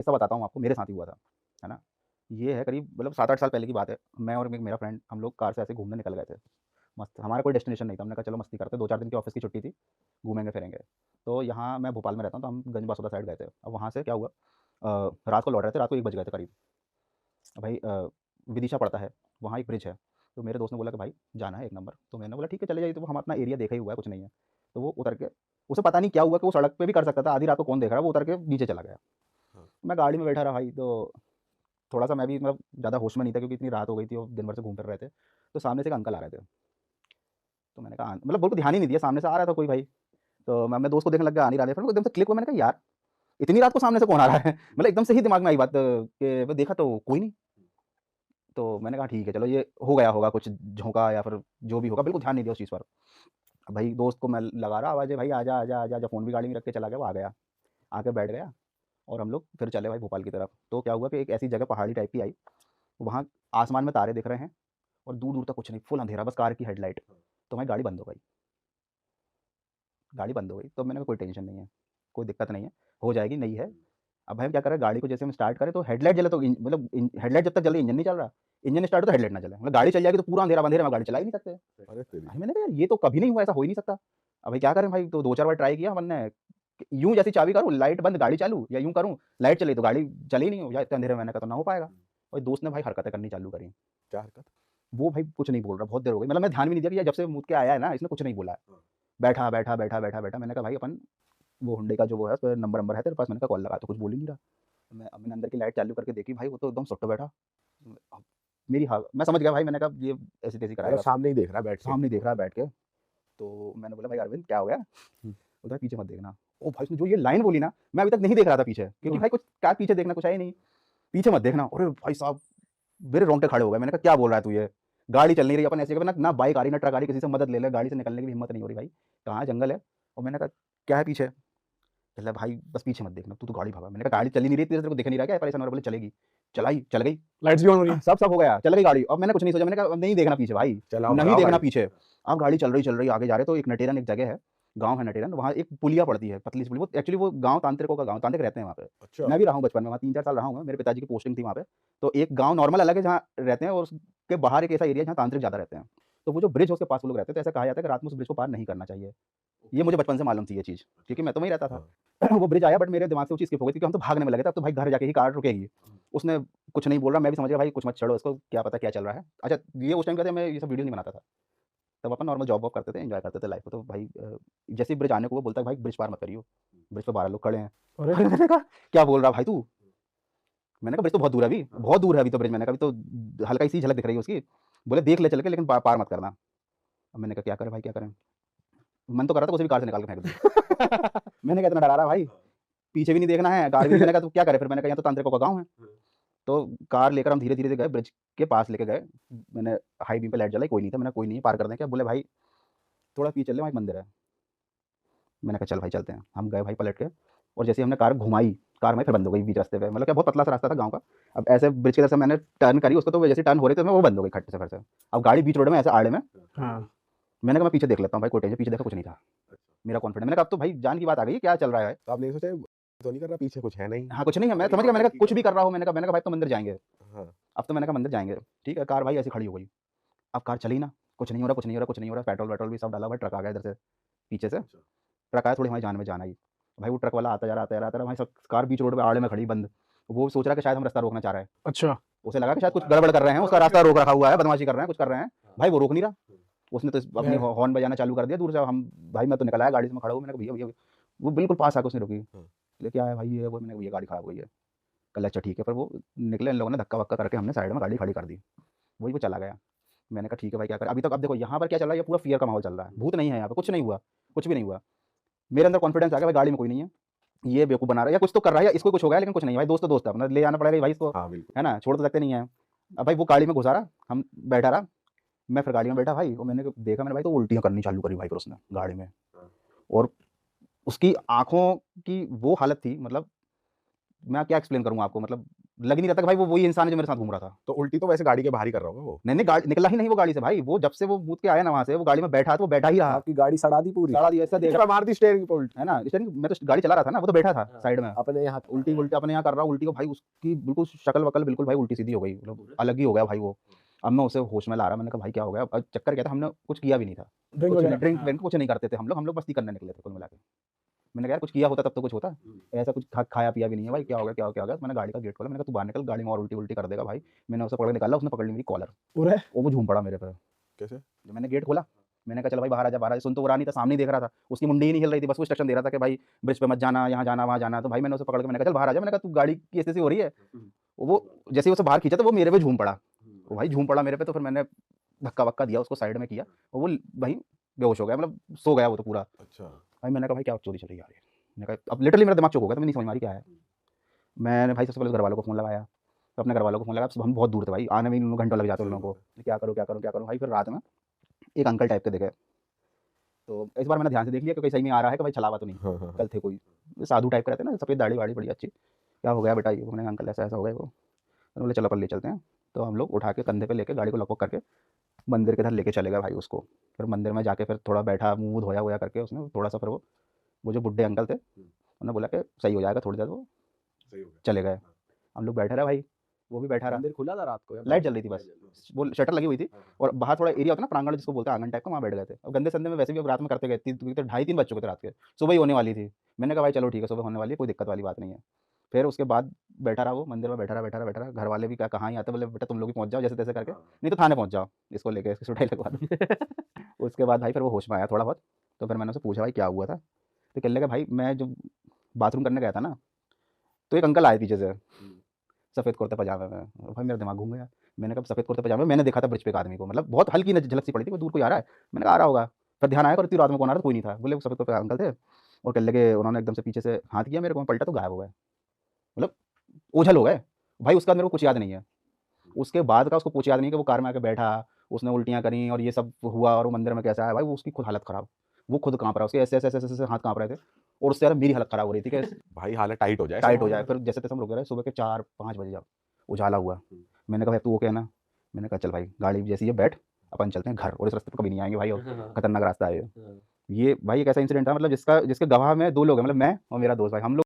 किस्सा बताता हूँ आपको, मेरे साथ ही हुआ था, है ना? ये है करीब मतलब 7-8 साल पहले की बात है। मैं और एक मेरा फ्रेंड हम लोग कार से ऐसे घूमने निकल गए थे। मस्त हमारा कोई डेस्टिनेशन नहीं था। हमने कहा चलो मस्ती करते हैं, 2-4 दिन की ऑफ़िस की छुट्टी थी, घूमेंगे-फिरेंगे। तो यहाँ मैं भोपाल में रहता हूँ, तो हम गंज बसोदा साइड गए थे। अब वहाँ से क्या हुआ रात को लौट रहे थे, रात को 1 बज गए थे करीब। अब भाई विदिशा पड़ता है, वहाँ एक ब्रिज है। तो मेरे दोस्त ने बोला कि भाई जाना है 1 नंबर। तो मैंने बोला ठीक है चले जाइए, तो वो हम अपना एरिया देखा ही हुआ है, कुछ नहीं है। तो वो उतर के उसे पता नहीं क्या हुआ कि वो सड़क पे भी कर सकता था, आधी रात को कौन देख रहा है, वो उतर के नीचे चला गया। हाँ, मैं गाड़ी में बैठा रहा भाई, तो थोड़ा-सा मैं भी मतलब ज़्यादा होश में नहीं था क्योंकि इतनी रात हो गई थी और दिन भर से घूम फिर रहे थे। तो सामने से एक अंकल आ रहे थे। तो मैंने कहा मतलब बिल्कुल ध्यान ही नहीं दिया, सामने से आ रहा था कोई भाई। तो मैं अपने दोस्त को देखने लग गया, आ नहीं रहा है। फिर वो एकदम से क्लिक हुआ, मैंने कहा यार, इतनी रात को सामने से कौन आ रहा है? मतलब एकदम से ही दिमाग में आई बात कि मैं देखा तो कोई नहीं। तो मैंने कहा ठीक है चलो, ये हो गया होगा कुछ झोंका या फिर जो भी होगा, बिल्कुल ध्यान नहीं दिया उस चीज़ पर। अब भाई दोस्त को मैं लगा रहा आवाज़ें, भाई आजा, आजा, आजा, आजा, फ़ोन भी गाड़ी में रख के चला गया, वो आ गया। आके बैठ गया और हम लोग फिर चले भाई भोपाल की तरफ। तो क्या हुआ कि एक ऐसी जगह पहाड़ी टाइप की आई, वहाँ आसमान में तारे दिख रहे हैं और दूर-दूर तक कुछ नहीं, फुल अंधेरा, बस कार की हेडलाइट। तो भाई गाड़ी बंद हो गई, गाड़ी बंद हो गई। तो मैंने कहा कोई टेंशन नहीं है, कोई दिक्कत नहीं है, हो जाएगी, नई है। अब भाई हम क्या करें, गाड़ी को जैसे हम स्टार्ट करें तो हेडलाइट जले, तो मतलब हेडलाइट जब तक जल रही इंजन नहीं चल रहा। इंजन स्टार्ट हो तो हेडलाइट ना जले, मतलब गाड़ी चल जाएगी तो पूरा अंधेरा अंधेरे में गाड़ी चला ही नहीं सकते। अरे तेरी! भाई मैंने कहा यार ये तो कभी नहीं हुआ, ऐसा हो ही नहीं सकता। अब भाई क्या करें भाई, तो 2-4 बार ट्राई किया हमने, यूँ जैसी चाबी करूँ, लाइट बंद गाड़ी चालू, या यूँ करूँ लाइट चली तो गाड़ी चली ही नहीं हो, या इतने अंधेरे में, मैंने कहा तो ना हो पाएगा। और दोस्त ने भाई हरकतें करनी चालू करी। क्या हरकत? वो भाई कुछ नहीं बोल रहा, बहुत देर हो गई, मतलब मैं ध्यान भी नहीं दिया कि यार जब से मुड़ के आया है ना, इसने कुछ नहीं बोला है। हाँ, बैठा, बैठा, बैठा, बैठा, बैठा, मैंने कहा भाई अपन वो हुंडई का जो वो है उसपे नंबर वंबर है तेरे पास? मैंने कहा कॉल लगा, तो कुछ बोल ही नहीं रहा। मैंने अंदर की लाइट चालू करके देखी, भाई वो तो एकदम सुट्टा बैठा। अब मेरी मैं समझ गया भाई, मैंने कहा ये ऐसी-तैसी मतलब कराएगा, सामने ही देख रहा है बैठ के। सामने देख रहा है बैठ के। तो मैंने बोला भाई अरविंद क्या हो गया? हुँ, बोलता है पीछे मत देखना। ओ भाई उसने जो ये लाइन बोली ना, मैं अभी तक नहीं देख रहा था पीछे, क्योंकि भाई कुछ क्या पीछे देखना, कुछ है ही नहीं। पीछे मत देखना। अरे भाई साहब, मेरे रोंगटे खड़े हो गए। मैंने कहा क्या बोल रहा है तू ये? गाड़ी चल नहीं रही, अपन ऐसी जगह पे ना ना बाइक आ रही, ना ट्रक आ रही, किसी से मदद ले ले, गाड़ी से निकलने की भी हिम्मत नहीं हो रही भाई। कहाँ जंगल है? और मैंने कहा क्या है पीछे? कहता है भाई बस पीछे मत देखना, तू तो गाड़ी भगा। मैंने कहा गाड़ी चल ही नहीं रही, तेरे को दिख नहीं रहा क्या? परेशान हो रहा है? बोले चलेगी। चलाई, चल गई। लाइट्स भी ऑन हो रही हैं। सब हो गया, चल गई गाड़ी। अब मैंने कुछ नहीं सोचा, मैंने कहा अब नहीं देखना पीछे भाई, चलाओ नहीं भगाओ देखना गाड़ी। पीछे। अब गाड़ी चल रही, आगे जा रहे, तो एक नटेरन एक जगह है, गाँव है नटेरन, वहाँ एक पुलिया पड़ती है, पतली सी पुलिया। वो एक्चुअली वो गाँव तांत्रिकों का गाँव, तांत्रिक रहते हैं वहाँ पे। अच्छा, मैं भी रहा हूँ बचपन में, वहाँ 3-4 साल रहा हूँ मैं, मेरे पिताजी की पोस्टिंग थी वहाँ पे। तो एक गाँव नॉर्मल अलग है जहाँ रहते हैं, और उसके बाहर एक ऐसा एरिया है जहाँ तांत्रिक ज़्यादा रहते हैं। तो वो जो ब्रिज है उसके पास वो लोग रहते हैं, तो ऐसा कहा जाता है कि रात में उस ब्रिज को पार नहीं करना चाहिए। ये मुझे बचपन से मालूम थी ये चीज़, क्योंकि मैं तो वहीं रहता था। हाँ, वो ब्रिज आया, बट मेरे दिमाग से वो चीज़ स्किप हो गई, क्योंकि हम तो भागने में लगे थे, अब तो भाई घर जाके ही कार रुकेगी। उसने कुछ नहीं बोल रहा, मैं भी समझ गया भाई कुछ मत छेड़ो इसको, क्या पता क्या चल रहा है। अच्छा, ये उस टाइम क्या था, मैं ये सब वीडियो नहीं बनाता था। तब अपन नॉर्मल जॉब वॉब करते थे, एन्जॉय करते थे लाइफ़ को। तो भाई जैसे ही ब्रिज आने को वो बोलता है भाई ब्रिज पार मत करियो, ब्रिज पे 12 लोग खड़े हैं। अरे! अरे मैंने कहा क्या बोल रहा भाई तू? मैंने कहा ब्रिज तो बहुत दूर है अभी, बहुत दूर है अभी तो ब्रिज। मैंने कहा अभी तो हल्का सी झलक दिख रही है उसकी। बोले देख ले चल के, लेकिन पार मत करना। अब मैंने कहा क्या करें भाई, क्या करें? मन तो कर रहा था उसे भी कार से निकाल के फेंक दूँ। मैंने कहा इतना डरा रहा भाई, पीछे भी नहीं देखना है, कार भी नहीं। मैंने कहा तो क्या करें फिर? मैंने कहा यहाँ तो तांत्रिकों का गाँव है। तो कार लेकर हम धीरे-धीरे गए, ब्रिज के पास लेके गए। मैंने हाई बीम पे लाइट जलाई, कोई नहीं था। मैंने कहा कोई नहीं है, पार कर दें क्या? बोले भाई थोड़ा पीछे चल ले, वहाँ एक मंदिर है। मैंने कहा चल भाई चलते हैं। हम गए भाई पलट के, और जैसे ही हमने कार घुमाई, कार वहीं फिर बंद हो गई बीच रास्ते पे। मतलब क्या बहुत पतला सा रास्ता था गाँव का। अब ऐसे ब्रिज की तरफ से मैंने टर्न करी उसको, तो वो जैसे टर्न हो रही थी, तो वो बंद हो गई खट से फिर से। अब गाड़ी बीच रोड में ऐसे आड़े में। हाँ। मैंने कहा मैं पीछे देख लेता हूँ भाई, कोई टेंशन। पीछे देखा कुछ नहीं था। मेरा कॉन्फिडेंस, मैंने कहा अब तो भाई जान की बात आ गई है, क्या चल रहा है? तो आपने ये सोचा तो नहीं कर रहा पीछे कुछ है नहीं? हाँ, कुछ नहीं है, मैं समझ गया। मैंने कहा कुछ भी कर रहा हो, मैंने कहा भाई अब तो मंदिर जाएँगे। हाँ, अब तो मैंने कहा मंदिर जाएँगे। ठीक है, कार भाई ऐसी खड़ी हो गई। अब कार चली ना, कुछ नहीं हो रहा, कुछ नहीं हो रहा, कुछ नहीं हो रहा। पेट्रोल-वेट्रोल भी सब डाला हुआ है, ट्रक आ गया इधर से, पीछे से। ट्रक आया, थोड़ी हमारी जान में जान आई। भाई वो ट्रक वाला आता जा रहा, आता जा रहा, आता जा रहा, भाई सब कार बीच रोड पे आड़े में खड़ी बंद। वो सोच रहा है कि शायद हम रास्ता रोकना चाह रहे हैं। अच्छा। उसे लगा कि शायद कुछ गड़बड़ कर रहे हैं, उसका रास्ता रोक रखा हुआ है, बदमाशी कर रहे हैं, कुछ कर रहे हैं। भाई वो रोक नहीं रहा। उसने तो अपनी फिर? हॉर्न बजाना चालू कर दिया दूर से। हम भाई मैं तो निकल आया गाड़ी से, मैं खड़ा हूँ। मैंने कहा भैया भैया, वो बिल्कुल पास आके उसने रोकी। हाँ, बोले क्या है भाई ये वो? मैंने कहा भैया गाड़ी खराब हो गई है। कल अच्छा ठीक है। फिर वो निकले, इन लोगों ने धक्का-वक्का करके हमने साइड में गाड़ी खड़ी कर दी। वही वो चला गया। मैंने कहा ठीक है भाई क्या करें? अभी तक अब देखो यहाँ पर क्या चल रहा है, ये पूरा फ़ियर का माहौल चल रहा है। भूत नहीं है यहाँ पे, कुछ नहीं हुआ, कुछ भी नहीं हुआ। मेरे अंदर कॉन्फिडेंस आ गया भाई गाड़ी में कोई नहीं है। ये बेवकूफ़ बना रहा है, या कुछ तो कर रहा है, या इसको कुछ हो गया है, लेकिन कुछ नहीं है भाई, दोस्त तो दोस्त है अपना, ले जाना पड़ेगा ही भाई इसको, हाँ, बिल्कुल। है ना? छोड़ तो सकते नहीं हैं। अब भाई वो गाड़ी में घुसा रहा, हम बैठा रहा, मैं फिर गाड़ी में बैठा भाई, और मैंने देखा, मैंने भाई तो उल्टियाँ करनी चालू करी भाई फिर उसने गाड़ी में। हाँ, और उसकी आँखों की वो हालत थी, मतलब मैं क्या एक्सप्लेन करूँ आपको, मतलब लग ही नहीं रहा था कि भाई वो वही इंसान है जो मेरे साथ घूम रहा था। तो उल्टी तो वैसे गाड़ी के बाहर ही कर रहा होगा वो। नहीं, गाड़ी निकला ही नहीं वो गाड़ी से भाई। वो जब से वो मुड़ के आया ना वहाँ से, वो गाड़ी में बैठा तो वो बैठा ही रहा। आपकी गाड़ी सड़ा दी पूरी। सड़ा दिया, ऐसा देख मैं मार दी स्टीयरिंग पे उल्टी। है ना, स्टीयरिंग मैं तो गाड़ी चला रहा था ना, वो तो बैठा था हाँ। साइड में। अपने यहाँ उल्टी उल्टी अपने यहाँ कर रहा हूँ, उल्टी को भाई उसकी बिल्कुल शक्ल वकल बिल्कुल भाई उल्टी सीधी हो गई, मतलब अलग ही हो गया भाई वो। अब मैं उसे होश में ला रहा, मैंने कहा भाई क्या हो गया? अब चक्कर क्या था, हमने कुछ किया भी नहीं था, ड्रिंक कुछ वगैरह। ड्रिंक व्रिंक कुछ नहीं करते थे हम लोग मस्ती करने निकले थे कुल मिला के। मैंने कहा यार कुछ किया होता तब तो कुछ होता, ऐसा कुछ खाया पिया भी नहीं है भाई, क्या हो गया क्या हो गया? मैंने गाड़ी का गेट खोला, मैंने कहा तू बाहर निकल, गाड़ी में और उल्टी उल्टी कर देगा भाई। मैंने उसे पकड़ के निकाला, उसने पकड़ ली मेरी कॉलर, पूरे वो झूम पड़ा मेरे पे। कैसे? जब मैंने गेट खोला, मैंने कहा चल भाई बाहर आ जा, बाहर आ जा। सुन तो वो रहा नहीं था, सामने ही देख रहा था, उसकी मुंडी ही नहीं हिल रही थी, बस वो इंस्ट्रक्शन दे रहा था कि भाई ब्रिज पे मत जाना, यहाँ जाना वहाँ जाना। तो भाई मैंने उसे पकड़ के मैंने कहा चल बाहर आ जा, मैंने कहा तू गाड़ी की ऐसी हो रही है। वो जैसे ही उसे बाहर खींचा तो वो मेरे पे झूम पड़ा, वो भाई झूम पड़ा मेरे पे। तो फिर मैंने धक्का वक्का दिया उसको, साइड में किया, और वो भाई बेहोश हो गया, मतलब सो गया वो तो पूरा। अच्छा। भाई मैंने कहा भाई क्या चोरी चली जा रही है? मैंने कहा अब लिटरली मेरा दिमाग चौंक हो गया, तो मैं नहीं समझ में आ रही क्या है। मैंने भाई सबसे पहले घर वालों को फ़ोन लगाया, तो अपने घर वालों को फ़ोन लगाया, हम बहुत दूर थे भाई, आने में इन घंटों लग जाते उन लोगों को, क्या करूँ क्या करूँ क्या करूँ? भाई फिर रात में एक अंकल टाइप के दिखे, तो इस बार मैंने ध्यान से देख लिया कि कहीं सही में आ रहा है कि भाई छलावा तो नहीं। हाँ, हाँ, हाँ। कल थे कोई साधु टाइप के रहते हैं ना, सफ़ेद दाढ़ी वाड़ी बड़ी अच्छी। क्या हो गया बेटा? ये मैंने कहा अंकल ऐसा ऐसा हो गया। वो मैंने बोले चलो अपन ले चलते हैं। तो हम लोग उठा के कंधे पे लेके गाड़ी को लॉक करके मंदिर के इधर लेके चले गए भाई उसको। फिर मंदिर में जाके फिर थोड़ा बैठा, मुँह धोया वोया करके उसने थोड़ा सा, फिर वो जो बुड्ढे अंकल थे उन्होंने बोला कि सही हो जाएगा थोड़ी देर, वो सही हो गया। चले गए। हम लोग बैठे रहे भाई, वो भी बैठा रहा। मंदिर खुला था रात को या लाइट जल रही थी बस, वो शटर लगी हुई थी, और बाहर थोड़ा एरिया होता है ना प्रांगण जिसको बोलते हैं, आंगन टाइप का, वहाँ बैठ गए थे। अब गंदे संदे में वैसे भी अब रात में करते गए, 2:30-3 बज चुके थे रात के, सुबह ही होने वाली थी। मैंने कहा भाई चलो ठीक है, सुबह होने वाली है, कोई दिक्कत वाली बात नहीं है। फिर उसके बाद बैठा रहा वो मंदिर में, बैठा रहा। घर वाले भी क्या कहाँ ही आते, बोले बेटा तुम लोग भी पहुँच जाओ जैसे तैसे करके, नहीं तो थाने पहुँच जाओ, इसको लेके इसकी सुटाई लगवा दो। उसके बाद भाई फिर वो होश में आया थोड़ा बहुत, तो फिर मैंने उससे पूछा भाई क्या हुआ था? तो कहने लगा भाई मैं जब बाथरूम करने गया था ना, तो एक अंकल आए पीछे से सफ़ेद कुर्ते पजामे में। भाई मेरा दिमाग घूम गया। मैंने कहा सफ़ेद कुर्ते पजामे में, मैंने देखा था ब्रिज पे एक आदमी को, मतलब बहुत हल्की झलक सी पड़ी थी, वो दूर कोई आ रहा है। मैंने कहा आ रहा होगा। फिर ध्यान आया और इतनी रात में कौन आ रहा था, कोई नहीं था। बोले वो सफ़ेद कुर्ते अंकल थे, और कहने लगे, उन्होंने एकदम से पीछे से हाथ किया मेरे को, मैं पलटा तो गायब हो गए, मतलब ओझल हो गए भाई। उसका मेरे को कुछ याद नहीं है, उसके बाद का उसको कुछ याद नहीं कि वो कार में आके बैठा, उसने उल्टियाँ करी और ये सब हुआ, और वो मंदिर में कैसा आया भाई। वो उसकी खुद हालत ख़राब, वो खुद काँप रहा है, उसके ऐसे ऐसे ऐसे ऐसे हाथ काँप रहे थे, और उससे ज़्यादा मेरी हालत ख़राब हो रही थी कि भाई हालत टाइट हो जाए। टाइट हो जाए। फिर जैसे तैसे हम रुक गए, सुबह के 4-5 बजे जब उजाला हुआ, मैंने कहा भाई तू ओके है ना? मैंने कहा चल भाई गाड़ी जैसी है बैठ, अपन चलते हैं घर, और इस रास्ते पे कभी नहीं आएंगे भाई, और खतरनाक रास्ता है ये। ये भाई एक ऐसा इंसिडेंट था, मतलब जिसके गवाह में 2 लोग हैं, मतलब मैं और मेरा दोस्त भाई, हम लोग